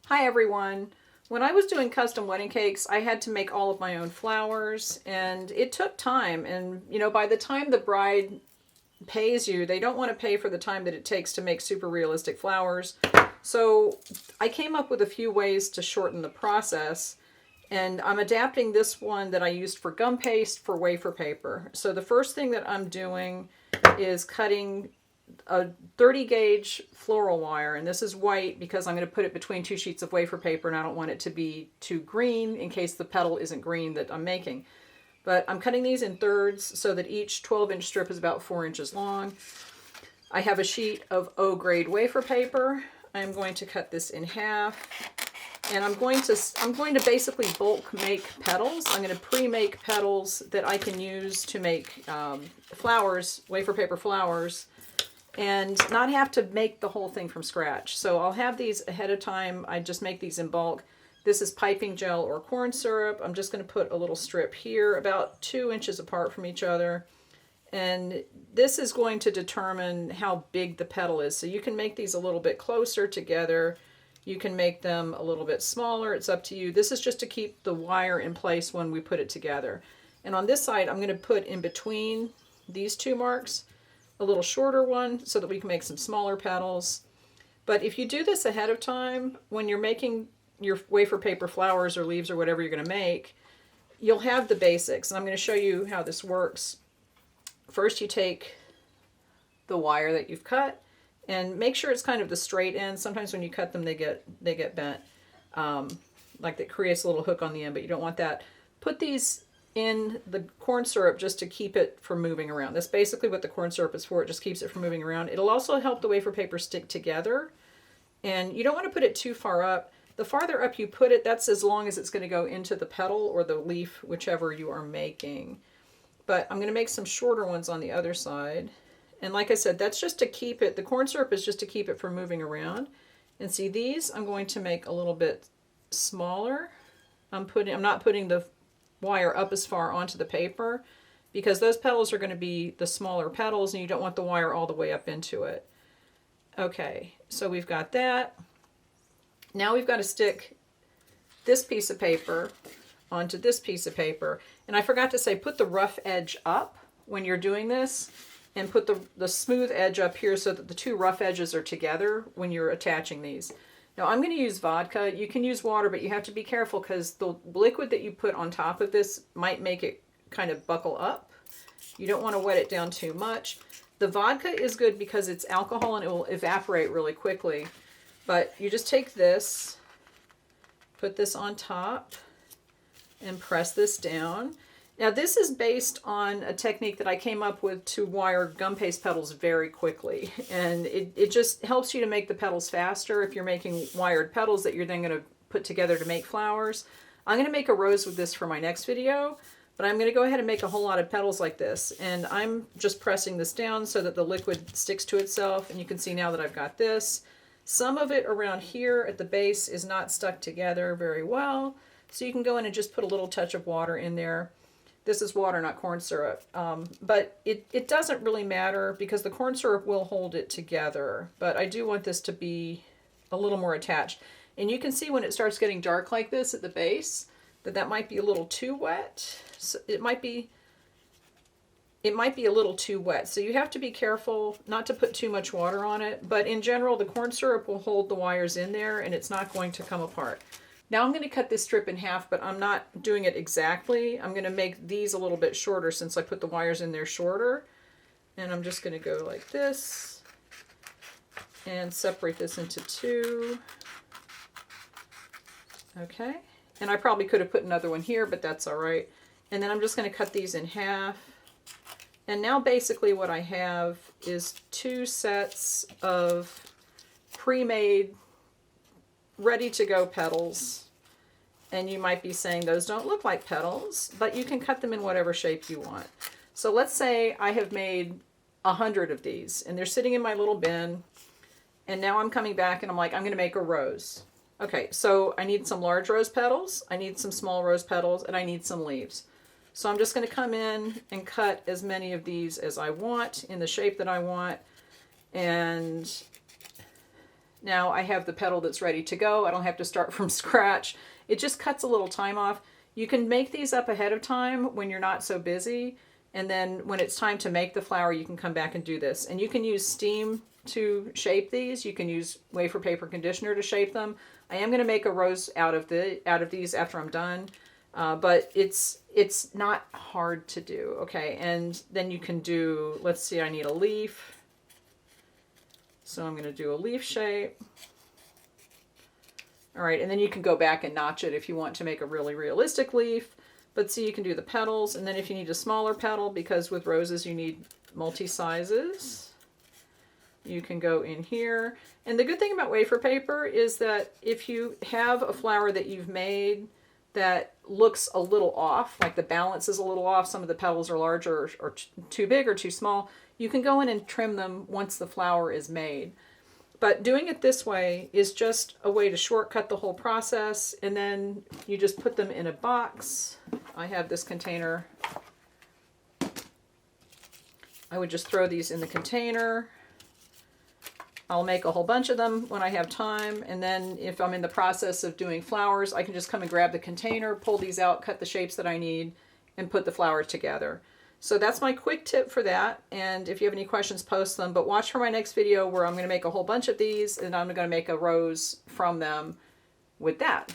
Hi everyone. When I was doing custom wedding cakes, I had to make all of my own flowers, and it took time. And by the time the bride pays you, they don't want to pay for the time that it takes to make super realistic flowers. So I came up with a few ways to shorten the process, and I'm adapting this one that I used for gum paste for wafer paper. So the first thing that I'm doing is cutting a 30 gauge floral wire, and this is white because I'm going to put it between two sheets of wafer paper, and I don't want it to be too green in case the petal isn't green that I'm making. But I'm cutting these in thirds so that each 12-inch strip is about 4 inches long. I have a sheet of O grade wafer paper. I'm going to cut this in half, and I'm going to basically bulk make petals. I'm going to pre-make petals that I can use to make flowers, wafer paper flowers, and not have to make the whole thing from scratch. So I'll have these ahead of time. I just make these in bulk. This is piping gel or corn syrup. I'm just going to put a little strip here about 2 inches apart from each other. And this is going to determine how big the petal is. So you can make these a little bit closer together. You can make them a little bit smaller. It's up to you. This is just to keep the wire in place when we put it together. And on this side, I'm going to put in between these two marks a little shorter one so that we can make some smaller petals. But if you do this ahead of time, when you're making your wafer paper flowers or leaves or whatever you're going to make, you'll have the basics. And I'm going to show you how this works. First, you take the wire that you've cut and make sure it's kind of the straight end. Sometimes when you cut them, they get bent. Like that creates a little hook on the end, but you don't want that. Put these in the corn syrup just to keep it from moving around. That's basically what the corn syrup is for. It just keeps it from moving around. It'll also help the wafer paper stick together. And you don't want to put it too far up. The farther up you put it, that's as long as it's going to go into the petal or the leaf, whichever you are making. But I'm going to make some shorter ones on the other side. And like I said, that's just to keep it, the corn syrup is just to keep it from moving around. And see, these I'm going to make a little bit smaller. I'm not putting the wire up as far onto the paper because those petals are going to be the smaller petals and you don't want the wire all the way up into it. Okay, so we've got that. Now we've got to stick this piece of paper onto this piece of paper. And I forgot to say, put the rough edge up when you're doing this and put the smooth edge up here so that the two rough edges are together when you're attaching these. Now I'm going to use vodka. You can use water, but you have to be careful because the liquid that you put on top of this might make it kind of buckle up. You don't want to wet it down too much. The vodka is good because it's alcohol and it will evaporate really quickly. But you just take this, put this on top, and press this down. Now this is based on a technique that I came up with to wire gum paste petals very quickly. And it just helps you to make the petals faster if you're making wired petals that you're then going to put together to make flowers. I'm going to make a rose with this for my next video, but I'm going to go ahead and make a whole lot of petals like this. And I'm just pressing this down so that the liquid sticks to itself. And you can see now that I've got this. Some of it around here at the base is not stuck together very well. So you can go in and just put a little touch of water in there. This is water, not corn syrup. But it doesn't really matter because the corn syrup will hold it together. But I do want this to be a little more attached. And you can see when it starts getting dark like this at the base, that might be a little too wet. So it might be a little too wet. So you have to be careful not to put too much water on it. But in general, the corn syrup will hold the wires in there and it's not going to come apart. Now I'm going to cut this strip in half, but I'm not doing it exactly. I'm going to make these a little bit shorter since I put the wires in there shorter. And I'm just going to go like this and separate this into two. Okay. And I probably could have put another one here, but that's all right. And then I'm just going to cut these in half. And now basically what I have is two sets of pre-made ready-to-go petals. And you might be saying those don't look like petals, but you can cut them in whatever shape you want. So let's say I have made 100 of these and they're sitting in my little bin, and now I'm coming back and I'm like, I'm going to make a rose. Okay, so I need some large rose petals, I need some small rose petals, and I need some leaves. So I'm just going to come in and cut as many of these as I want in the shape that I want. And Now I have the petal that's ready to go. I don't have to start from scratch. It just cuts a little time off. You can make these up ahead of time when you're not so busy. And then when it's time to make the flower, you can come back and do this. And you can use steam to shape these. You can use wafer paper conditioner to shape them. I am going to make a rose out of these after I'm done. But it's not hard to do. Okay, and then you can do, let's see, I need a leaf. So I'm going to do a leaf shape. All right, and then you can go back and notch it if you want to make a really realistic leaf. But see, you can do the petals, and then if you need a smaller petal, because with roses you need multi-sizes, you can go in here. And the good thing about wafer paper is that if you have a flower that you've made that looks a little off, like the balance is a little off, some of the petals are larger or too big or too small, you can go in and trim them once the flower is made. But doing it this way is just a way to shortcut the whole process, and then you just put them in a box. I have this container. I would just throw these in the container. I'll make a whole bunch of them when I have time, and then if I'm in the process of doing flowers, I can just come and grab the container, pull these out, cut the shapes that I need, and put the flowers together. So that's my quick tip for that, and if you have any questions, post them, but watch for my next video where I'm going to make a whole bunch of these, and I'm going to make a rose from them with that.